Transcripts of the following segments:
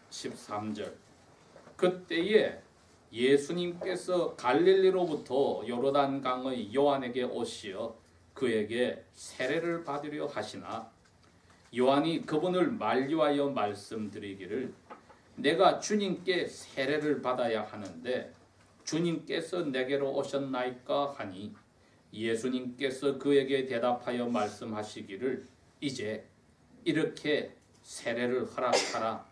13절. 그때에 예수님께서 갈릴리로부터 요르단강의 요한에게 오시어 그에게 세례를 받으려 하시나 요한이 그분을 만류하여 말씀드리기를 내가 주님께 세례를 받아야 하는데 주님께서 내게로 오셨나이까 하니 예수님께서 그에게 대답하여 말씀하시기를 이제 이렇게 세례를 허락하라.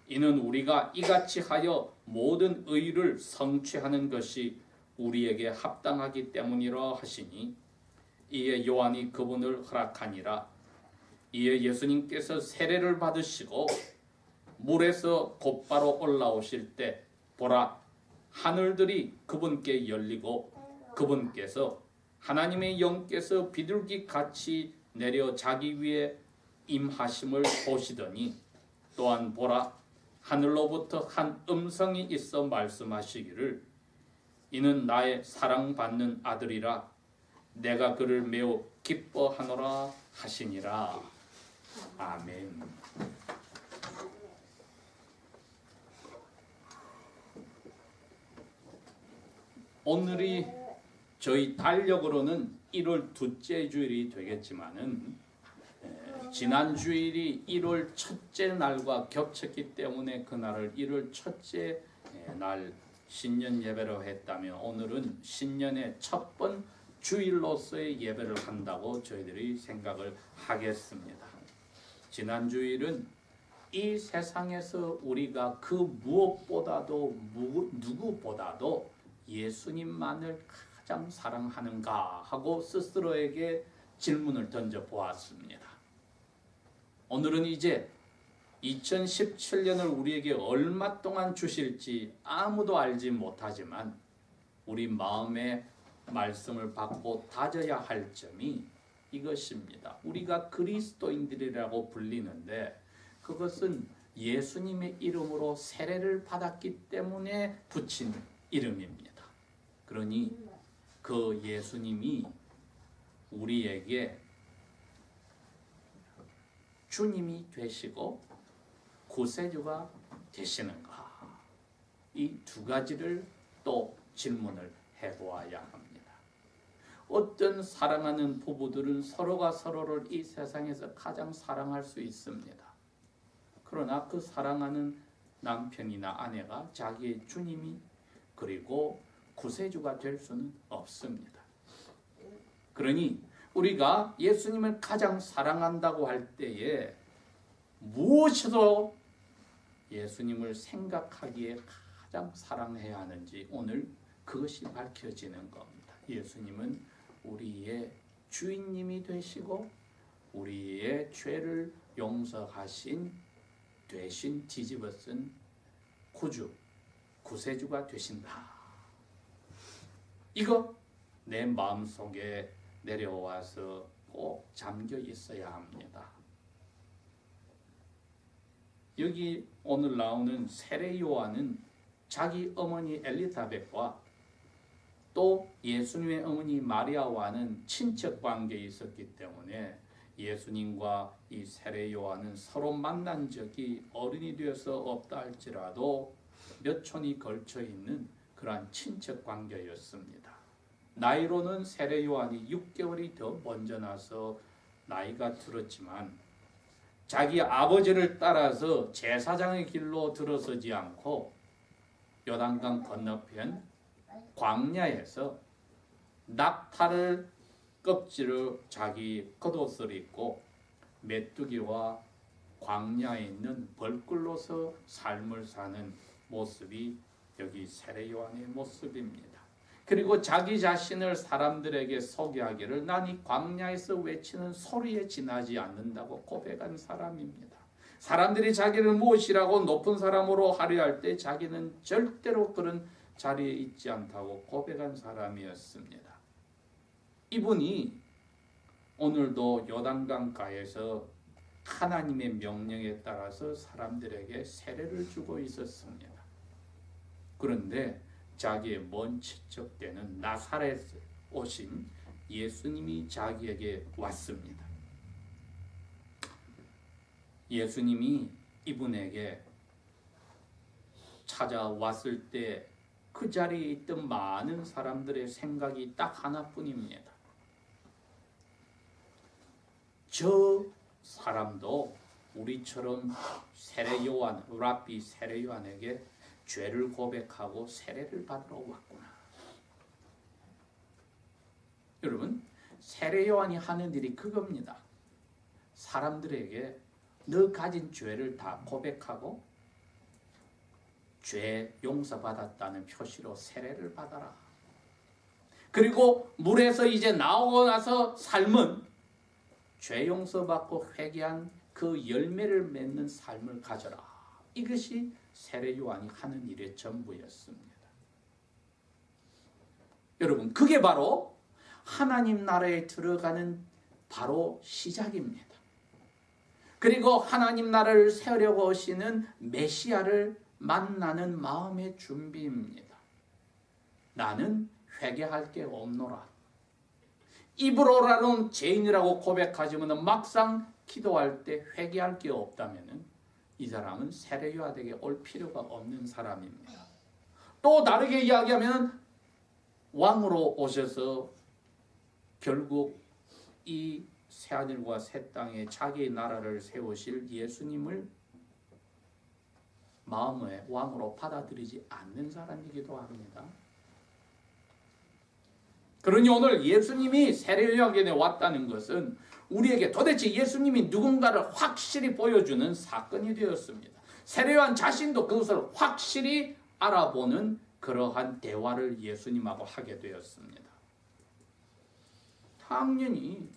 이는 우리가 이같이 하여 모든 의를 성취하는 것이 우리에게 합당하기 때문이라 하시니 이에 요한이 그분을 허락하니라. 이에 예수님께서 세례를 받으시고 물에서 곧바로 올라오실 때 보라 하늘들이 그분께 열리고 그분께서 하나님의 영께서 비둘기 같이 내려 자기 위에 임하심을 보시더니 또한 보라 하늘로부터 한 음성이 있어 말씀하시기를 이는 나의 사랑받는 아들이라 내가 그를 매우 기뻐하노라 하시니라. 아멘. 오늘이 저희 달력으로는 1월 둘째 주일이 되겠지만은 지난 주일이 1월 첫째 날과 겹쳤기 때문에 그날을 1월 첫째 날 신년 예배로 했다면 오늘은 신년의 첫 번 주일로서의 예배를 한다고 저희들이 생각을 하겠습니다. 지난 주일은 이 세상에서 우리가 그 무엇보다도 누구보다도 예수님만을 가장 사랑하는가 하고 스스로에게 질문을 던져 보았습니다. 오늘은 이제 2017년을 우리에게 얼마 동안 주실지 아무도 알지 못하지만 우리 마음의 말씀을 받고 다져야 할 점이 이것입니다. 우리가 그리스도인들이라고 불리는데 그것은 예수님의 이름으로 세례를 받았기 때문에 붙인 이름입니다. 그러니 그 예수님이 우리에게 주님이 되시고 구세주가 되시는가? 이 두 가지를 또 질문을 해보아야 합니다. 어떤 사랑하는 부부들은 서로가 서로를 이 세상에서 가장 사랑할 수 있습니다. 그러나 그 사랑하는 남편이나 아내가 자기의 주님이 그리고 구세주가 될 수는 없습니다. 그러니 우리가 예수님을 가장 사랑한다고 할 때에 무엇으로 예수님을 생각하기에 가장 사랑해야 하는지 오늘 그것이 밝혀지는 겁니다. 예수님은 우리의 주인님이 되시고 우리의 죄를 용서하신 되신 뒤집어 쓴 구주, 구세주가 되신다. 이거 내 마음속에 내려와서 꼭 잠겨 있어야 합니다. 여기 오늘 나오는 세례 요한은 자기 어머니 엘리사벳과 또 예수님의 어머니 마리아와는 친척 관계에 있었기 때문에 예수님과 이 세례 요한은 서로 만난 적이 어른이 되어서 없다 할지라도 몇 촌이 걸쳐 있는 그러한 친척 관계였습니다. 나이로는 세례 요한이 6개월이 더 먼저 나서 나이가 들었지만 자기 아버지를 따라서 제사장의 길로 들어서지 않고 요단강 건너편 광야에서 낙타를 껍질을 자기 겉옷을 입고 메뚜기와 광야에 있는 벌꿀로서 삶을 사는 모습이 여기 세례 요한의 모습입니다. 그리고 자기 자신을 사람들에게 소개하기를 난 이 광야에서 외치는 소리에 지나지 않는다고 고백한 사람입니다. 사람들이 자기를 무엇이라고 높은 사람으로 하려 할 때 자기는 절대로 그런 자리에 있지 않다고 고백한 사람이었습니다. 이분이 오늘도 요단강가에서 하나님의 명령에 따라서 사람들에게 세례를 주고 있었습니다. 그런데 자기의 먼 친척되는 나사렛에 오신 예수님이 자기에게 왔습니다. 예수님이 이분에게 찾아왔을 때 그 자리에 있던 많은 사람들의 생각이 딱 하나뿐입니다. 저 사람도 우리처럼 세례 요한, 랍비 세례 요한에게 죄를 고백하고 세례를 받으러 왔구나. 여러분, 세례 요한이 하는 일이 그겁니다. 사람들에게 너 가진 죄를 다 고백하고 죄 용서받았다는 표시로 세례를 받아라. 그리고 물에서 이제 나오고 나서 삶은 죄 용서받고 회개한 그 열매를 맺는 삶을 가져라. 이것이 세례 요한이 하는 일의 전부였습니다. 여러분, 그게 바로 하나님 나라에 들어가는 바로 시작입니다. 그리고 하나님 나라를 세우려고 오시는 메시아를 만나는 마음의 준비입니다. 나는 회개할 게 없노라. 입으로라는 죄인이라고 고백하지만 막상 기도할 때 회개할 게 없다면 이 사람은 세례 요한에게 올 필요가 없는 사람입니다. 또 다르게 이야기하면 왕으로 오셔서 결국 이 새하늘과 새 땅에 자기의 나라를 세우실 예수님을 마음의 왕으로 받아들이지 않는 사람이기도 합니다. 그러니 오늘 예수님이 세례 요한에게 왔다는 것은 우리에게 도대체 예수님이 누군가를 확실히 보여주는 사건이 되었습니다. 세례 요한 자신도 그것을 확실히 알아보는 그러한 대화를 예수님하고 하게 되었습니다. 당연히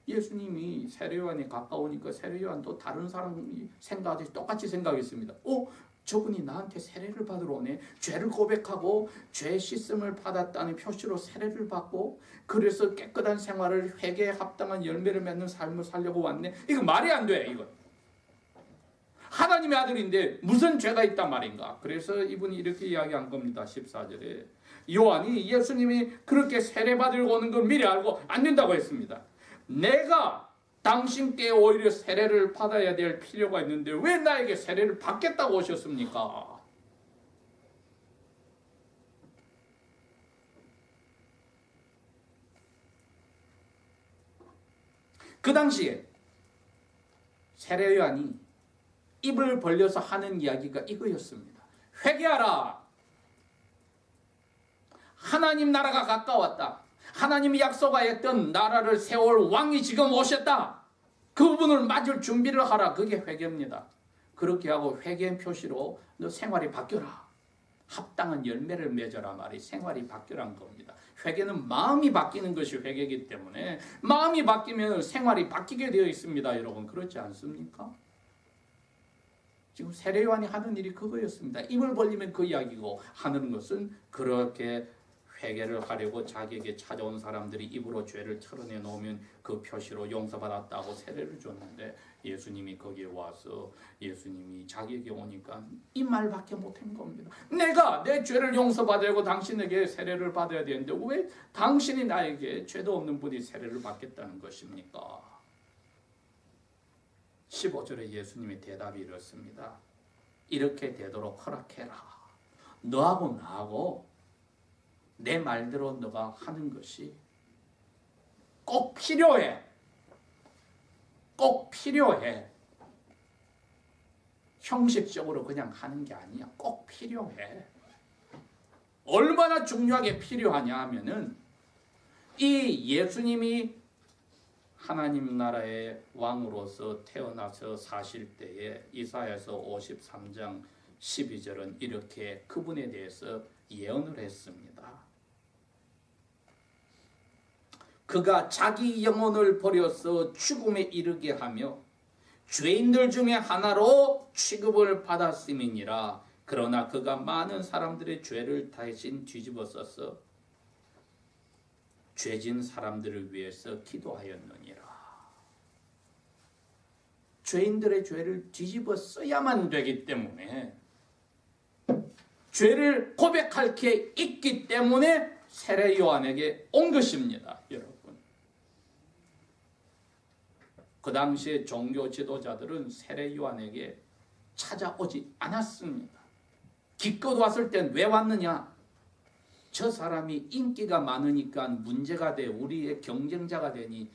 예수님이 세례 요한이 가까우니까 세례 요한도 다른 사람이 생각하듯이 똑같이 생각했습니다. 저분이 나한테 세례를 받으러 오네. 죄를 고백하고 죄 씻음을 받았다는 표시로 세례를 받고 그래서 깨끗한 생활을 회개에 합당한 열매를 맺는 삶을 살려고 왔네. 이거 말이 안 돼. 이거 하나님의 아들인데 무슨 죄가 있단 말인가. 그래서 이분이 이렇게 이야기한 겁니다. 14절에 요한이 예수님이 그렇게 세례 받으러 오는 걸 미리 알고 안 된다고 했습니다. 내가 당신께 오히려 세례를 받아야 될 필요가 있는데 왜 나에게 세례를 받겠다고 오셨습니까? 그 당시에 세례 요한이 입을 벌려서 하는 이야기가 이거였습니다. 회개하라. 하나님 나라가 가까웠다. 하나님이 약속하였던 나라를 세울 왕이 지금 오셨다. 그분을 맞을 준비를 하라. 그게 회개입니다. 그렇게 하고 회개의 표시로 너 생활이 바뀌어라. 합당한 열매를 맺어라 말이 생활이 바뀌라는 겁니다. 회개는 마음이 바뀌는 것이 회개이기 때문에 마음이 바뀌면 생활이 바뀌게 되어 있습니다. 여러분 그렇지 않습니까? 지금 세례 요한이 하는 일이 그거였습니다. 입을 벌리면 그 이야기고 하는 것은 그렇게 회개를 하려고 자기에게 찾아온 사람들이 입으로 죄를 털어내 놓으면 그 표시로 용서받았다고 세례를 줬는데 예수님이 거기에 와서 예수님이 자기에게 오니까 이 말밖에 못한 겁니다. 내가 내 죄를 용서받으려고 당신에게 세례를 받아야 되는데 왜 당신이 나에게 죄도 없는 분이 세례를 받겠다는 것입니까? 15절에 예수님의 대답이 이렇습니다. 이렇게 되도록 허락해라. 너하고 나하고 내 말대로 너가 하는 것이 꼭 필요해. 꼭 필요해. 형식적으로 그냥 하는 게 아니야. 꼭 필요해. 얼마나 중요하게 필요하냐 하면은 이 예수님이 하나님 나라의 왕으로서 태어나서 사실 때에 이사야서 53장 12절은 이렇게 그분에 대해서 예언을 했습니다. 그가 자기 영혼을 버려서 죽음에 이르게 하며 죄인들 중에 하나로 취급을 받았음이니라. 그러나 그가 많은 사람들의 죄를 대신 뒤집어 써서 죄진 사람들을 위해서 기도하였느니라. 죄인들의 죄를 뒤집어 써야만 되기 때문에 죄를 고백할 게 있기 때문에 세례 요한에게 온 것입니다. 여러분. 그 당시에 종교 지도자들은 세례 요한에게 찾아오지 않았습니다. 기껏 왔을 땐 왜 왔느냐? 저 사람이 인기가 많으니까 문제가 돼 우리의 경쟁자가 되니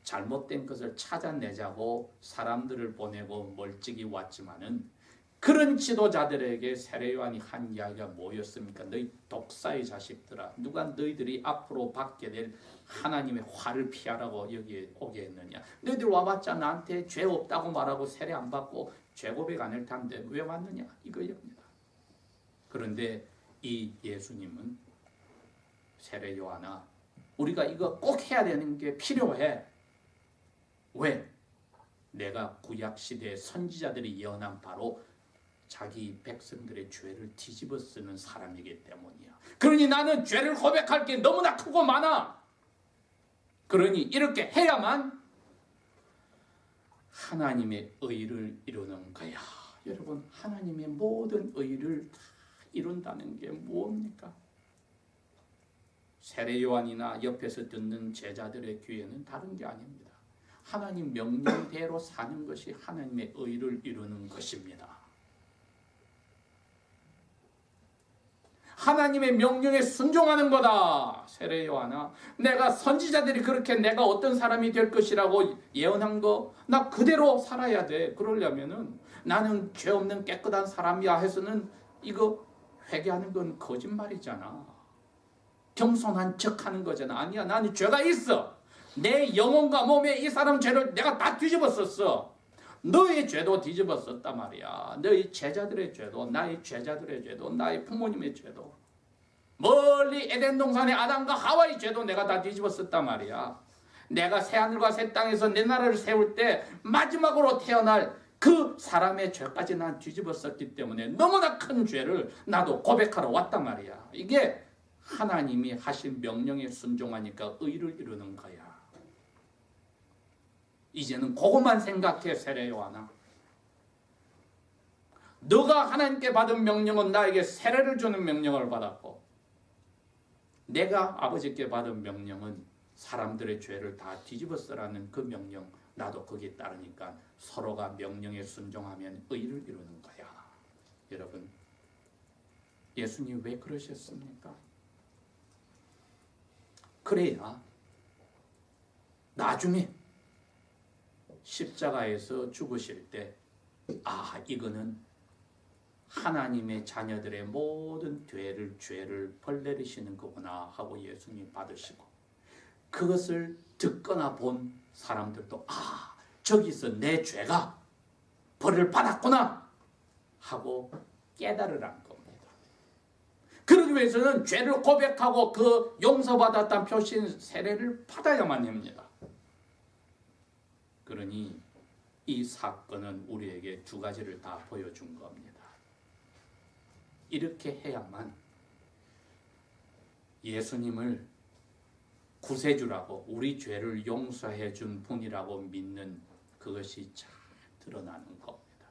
잘못된 것을 찾아내자고 사람들을 보내고 멀찍이 왔지만은, 그런 지도자들에게 세례 요한이 한 이야기가 뭐였습니까? 너희 독사의 자식들아, 누가 너희들이 앞으로 받게 될 하나님의 화를 피하라고 여기에 오게 했느냐? 너희들 와봤자 나한테 죄 없다고 말하고 세례 안 받고 죄 고백 안 할 텐데 왜 왔느냐? 이거입니다. 그런데 이 예수님은 세례 요한아, 우리가 이거 꼭 해야 되는 게 필요해. 왜? 내가 구약시대의 선지자들이 예언한 바로 자기 백성들의 죄를 뒤집어 쓰는 사람이기 때문이야. 그러니 나는 죄를 고백할 게 너무나 크고 많아. 그러니 이렇게 해야만 하나님의 의를 이루는 거야. 여러분, 하나님의 모든 의를 다 이룬다는 게 뭡니까? 세례 요한이나 옆에서 듣는 제자들의 귀에는 다른 게 아닙니다. 하나님 명령대로 사는 것이 하나님의 의를 이루는 것입니다. 하나님의 명령에 순종하는 거다. 세례 요한아, 내가 선지자들이 그렇게 내가 어떤 사람이 될 것이라고 예언한 거 나 그대로 살아야 돼. 그러려면은 나는 죄 없는 깨끗한 사람이야 해서는 이거 회개하는 건 거짓말이잖아. 겸손한 척하는 거잖아. 아니야, 나는 죄가 있어. 내 영혼과 몸에 이 사람 죄를 내가 다 뒤집어 썼어. 너의 죄도 뒤집어 썼단 말이야. 너희 제자들의 죄도, 나의 제자들의 죄도, 나의 부모님의 죄도, 멀리 에덴 동산의 아담과 하와의 죄도 내가 다 뒤집어 썼단 말이야. 내가 새하늘과 새 땅에서 내 나라를 세울 때 마지막으로 태어날 그 사람의 죄까지 난 뒤집어 썼기 때문에 너무나 큰 죄를 나도 고백하러 왔단 말이야. 이게 하나님이 하신 명령에 순종하니까 의를 이루는 거야. 이제는 그것만 생각해, 세례 요한아. 너가 하나님께 받은 명령은 나에게 세례를 주는 명령을 받았고, 내가 아버지께 받은 명령은 사람들의 죄를 다 뒤집어 쓰라는 그 명령, 나도 거기에 따르니까 서로가 명령에 순종하면 의를 이루는 거야. 여러분, 예수님 왜 그러셨습니까? 그래야 나중에 십자가에서 죽으실 때, 아, 이거는 하나님의 자녀들의 모든 죄를 벌내리시는 거구나 하고 예수님 받으시고, 그것을 듣거나 본 사람들도 아, 저기서 내 죄가 벌을 받았구나 하고 깨달으란 겁니다. 그러기 위해서는 죄를 고백하고 그 용서받았다는 표시인 세례를 받아야만 합니다. 그러니 이 사건은 우리에게 두 가지를 다 보여준 겁니다. 이렇게 해야만 예수님을 구세주라고, 우리 죄를 용서해 준 분이라고 믿는 그것이 잘 드러나는 겁니다.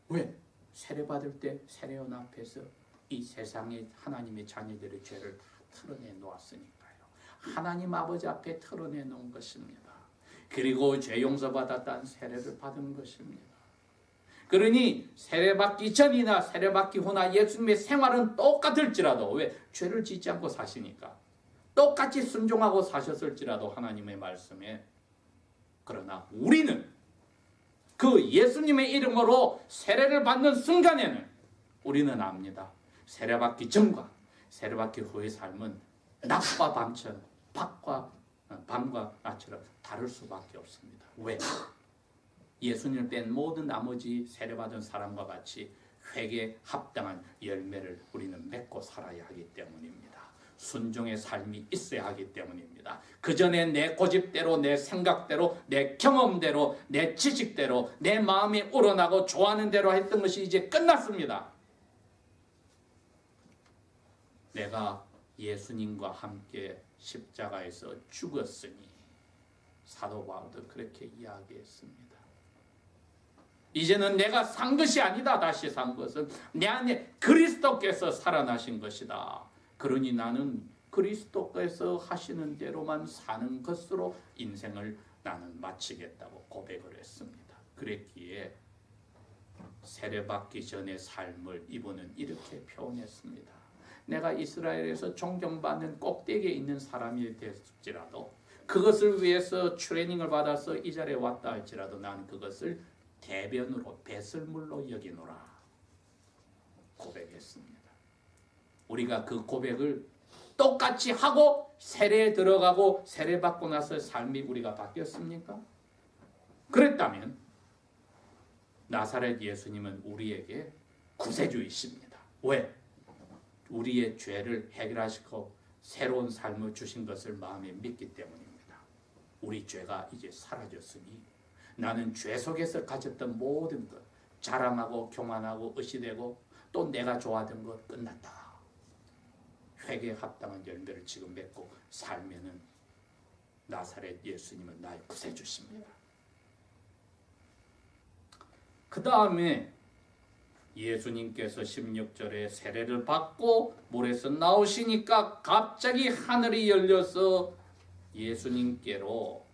왜? 세례받을 때 세례원 앞에서 이 세상의 하나님의 자녀들의 죄를 다 털어내 놓았으니까요. 하나님 아버지 앞에 털어내 놓은 것입니다. 그리고 죄 용서받았다는 세례를 받은 것입니다. 그러니 세례받기 전이나 세례받기 후나 예수님의 생활은 똑같을지라도, 왜? 죄를 짓지 않고 사시니까 똑같이 순종하고 사셨을지라도 하나님의 말씀에, 그러나 우리는 그 예수님의 이름으로 세례를 받는 순간에는 우리는 압니다. 세례받기 전과 세례받기 후의 삶은 낮과 밤처럼, 밤과 낮처럼 다를 수밖에 없습니다. 왜? 예수님을 뺀 모든 나머지 세례받은 사람과 같이 회개에 합당한 열매를 우리는 맺고 살아야 하기 때문입니다. 순종의 삶이 있어야 하기 때문입니다. 그 전에 내 고집대로, 내 생각대로, 내 경험대로, 내 지식대로, 내 마음이 우러나고 좋아하는 대로 했던 것이 이제 끝났습니다. 내가 예수님과 함께 십자가에서 죽었으니, 사도 바울도 그렇게 이야기했습니다. 이제는 내가 산 것이 아니다. 다시 산 것은 내 안에 그리스도께서 살아나신 것이다. 그러니 나는 그리스도께서 하시는 대로만 사는 것으로 인생을 나는 마치겠다고 고백을 했습니다. 그랬기에 세례받기 전의 삶을 이분은 이렇게 표현했습니다. 내가 이스라엘에서 존경받는 꼭대기에 있는 사람이 될지라도 그것을 위해서 트레이닝을 받아서 이 자리에 왔다 할지라도 나는 그것을 대변으로 배설물로 여기노라 고백했습니다. 우리가 그 고백을 똑같이 하고 세례에 들어가고 세례받고 나서 삶이 우리가 바뀌었습니까? 그랬다면 나사렛 예수님은 우리에게 구세주이십니다. 왜? 우리의 죄를 해결하시고 새로운 삶을 주신 것을 마음에 믿기 때문입니다. 우리 죄가 이제 사라졌으니 나는 죄 속에서 가졌던 모든 것, 자랑하고 교만하고 의시되고 또 내가 좋아하던 것 끝났다. 회개에 합당한 열매를 지금 맺고 살면은 나사렛 예수님은 나의 구세주십니다. 그 다음에 예수님께서 16절에 세례를 받고 물에서 나오시니까 갑자기 하늘이 열려서 예수님께로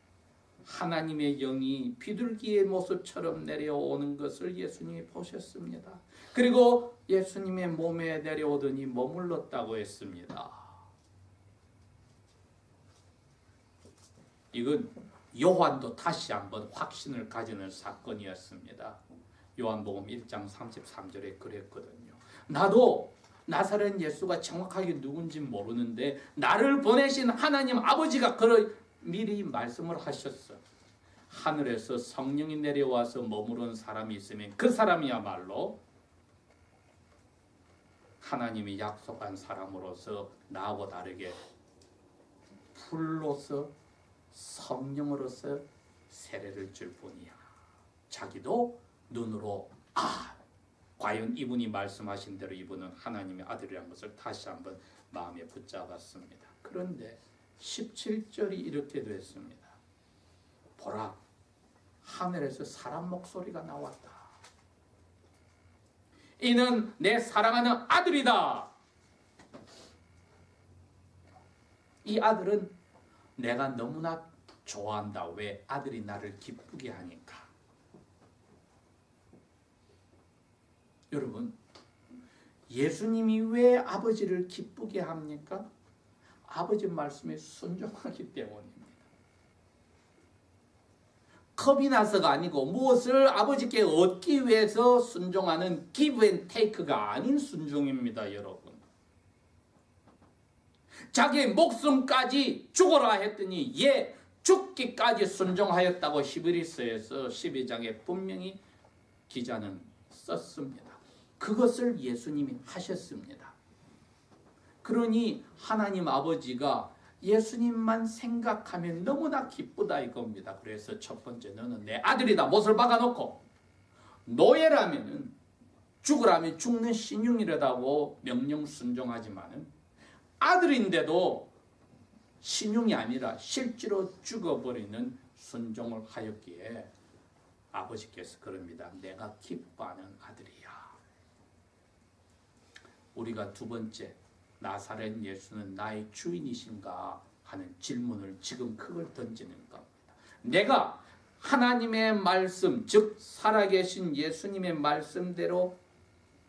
하나님의 영이 비둘기의 모습처럼 내려오는 것을 예수님이 보셨습니다. 그리고 예수님의 몸에 내려오더니 머물렀다고 했습니다. 이건 요한도 다시 한번 확신을 가지는 사건이었습니다. 요한복음 1장 33절에 그랬거든요. 나도 나사렛 예수가 정확하게 누군지 모르는데 나를 보내신 하나님 아버지가 그를 미리 말씀을 하셨어. 하늘에서 성령이 내려와서 머무른 사람이 있으면 그 사람이야말로 하나님이 약속한 사람으로서 나하고 다르게 불로서 성령으로서 세례를 줄 뿐이야. 자기도 눈으로 과연 이분이 말씀하신 대로 이분은 하나님의 아들이라는 것을 다시 한번 마음에 붙잡았습니다. 그런데 17절이 이렇게 됐습니다. 보라, 하늘에서 사람 목소리가 나왔다. 이는 내 사랑하는 아들이다. 이 아들은 내가 너무나 좋아한다. 왜? 아들이 나를 기쁘게 하니까. 여러분, 예수님이 왜 아버지를 기쁘게 합니까? 아버지 말씀에 순종하기 때문입니다. 겁이 나서가 아니고 무엇을 아버지께 얻기 위해서 순종하는 give and take가 아닌 순종입니다, 여러분. 자기 목숨까지 죽어라 했더니 죽기까지 순종하였다고 히브리서에서 12장에 분명히 기자는 썼습니다. 그것을 예수님이 하셨습니다. 그러니 하나님 아버지가 예수님만 생각하면 너무나 기쁘다 이겁니다. 그래서 첫 번째, 너는 내 아들이다 못을 박아놓고, 노예라면 죽으라면 죽는 신용이라고 명령 순종하지만은 아들인데도 신용이 아니라 실제로 죽어버리는 순종을 하였기에 아버지께서 그럽니다. 내가 기뻐하는 아들이야. 우리가 두 번째, 나사렛 예수는 나의 주인이신가 하는 질문을 지금 그걸 던지는 겁니다. 내가 하나님의 말씀, 즉 살아계신 예수님의 말씀대로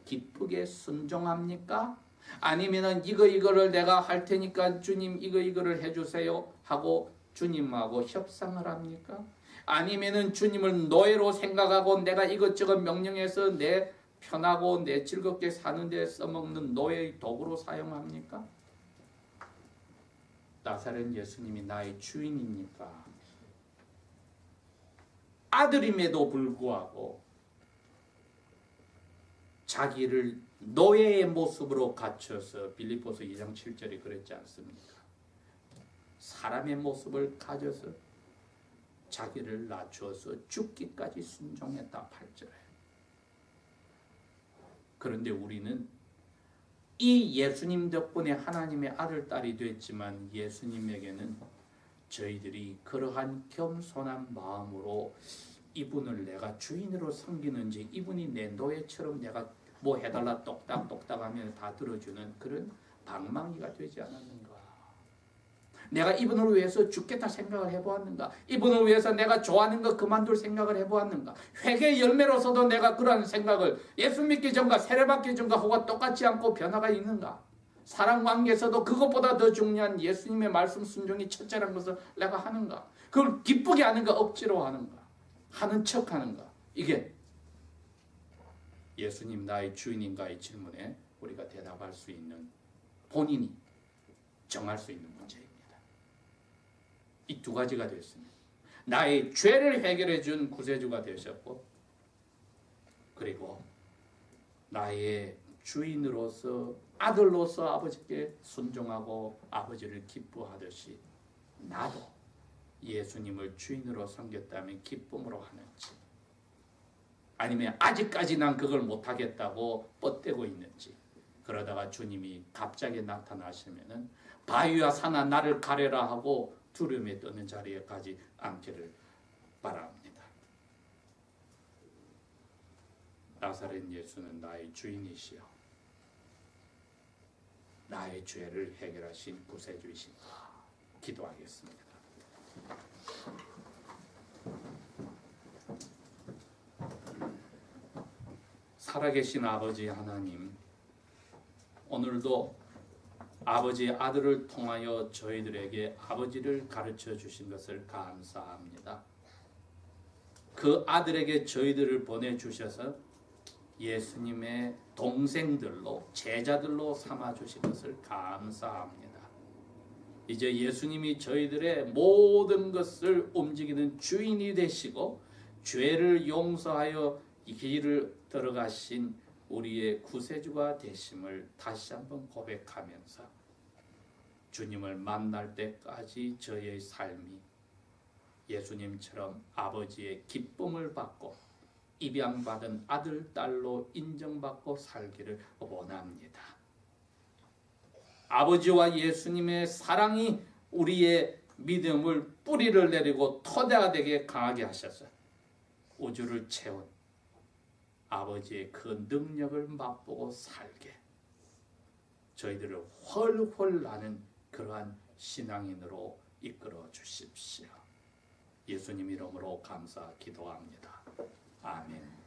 기쁘게 순종합니까? 아니면은 이거를 내가 할 테니까 주님 이거를 해주세요 하고 주님하고 협상을 합니까? 아니면은 주님을 노예로 생각하고 내가 이것저것 명령해서 내 편하고 내 즐겁게 사는 데 써먹는 노예의 도구로 사용합니까? 나사렛 예수님이 나의 주인입니까? 아들임에도 불구하고 자기를 노예의 모습으로 갖춰서 빌립보서 2장 7절에 그랬지 않습니까? 사람의 모습을 가져서 자기를 낮추어서 죽기까지 순종했다 8절에. 그런데 우리는 이 예수님 덕분에 하나님의 아들, 딸이 됐지만 예수님에게는 저희들이 그러한 겸손한 마음으로 이분을 내가 주인으로 섬기는지, 이분이 내 노예처럼 내가 뭐 해달라 똑딱똑딱 하면 다 들어주는 그런 방망이가 되지 않았는가. 내가 이분을 위해서 죽겠다 생각을 해보았는가? 이분을 위해서 내가 좋아하는 거 그만둘 생각을 해보았는가? 회개 열매로서도 내가 그러한 생각을 예수 믿기 전과 세례받기 전과 혹은 똑같지 않고 변화가 있는가? 사랑 관계에서도 그것보다 더 중요한 예수님의 말씀 순종이 첫째라는 것을 내가 하는가? 그걸 기쁘게 하는가? 억지로 하는가? 하는 척 하는가? 이게 예수님 나의 주인인가의 질문에 우리가 대답할 수 있는 본인이 정할 수 있는 문제입니다. 이 두 가지가 됐습니다. 나의 죄를 해결해 준 구세주가 되셨고, 그리고 나의 주인으로서 아들로서 아버지께 순종하고 아버지를 기뻐하듯이 나도 예수님을 주인으로 섬겼다면 기쁨으로 하는지, 아니면 아직까지 난 그걸 못하겠다고 뻗대고 있는지, 그러다가 주님이 갑자기 나타나시면은 바위와 산아 나를 가려라 하고 두려움에 떠는 자리에 가지 않기를 바랍니다. 나사렛 예수는 나의 주인이시여 나의 죄를 해결하신 구세주이십니다. 기도하겠습니다. 살아계신 아버지 하나님, 오늘도 아버지 아들을 통하여 저희들에게 아버지를 가르쳐 주신 것을 감사합니다. 그 아들에게 저희들을 보내주셔서 예수님의 동생들로 제자들로 삼아주신 것을 감사합니다. 이제 예수님이 저희들의 모든 것을 움직이는 주인이 되시고 죄를 용서하여 이 길을 들어가신 우리의 구세주가 되심을 다시 한번 고백하면서 주님을 만날 때까지 저의 삶이 예수님처럼 아버지의 기쁨을 받고 입양받은 아들, 딸로 인정받고 살기를 원합니다. 아버지와 예수님의 사랑이 우리의 믿음을 뿌리를 내리고 토대가 되게 강하게 하셔서 우주를 채운 아버지의 그 능력을 맛보고 살게 저희들을 훨훨 나는 그러한 신앙인으로 이끌어 주십시오. 예수님 이름으로 감사 기도합니다. 아멘.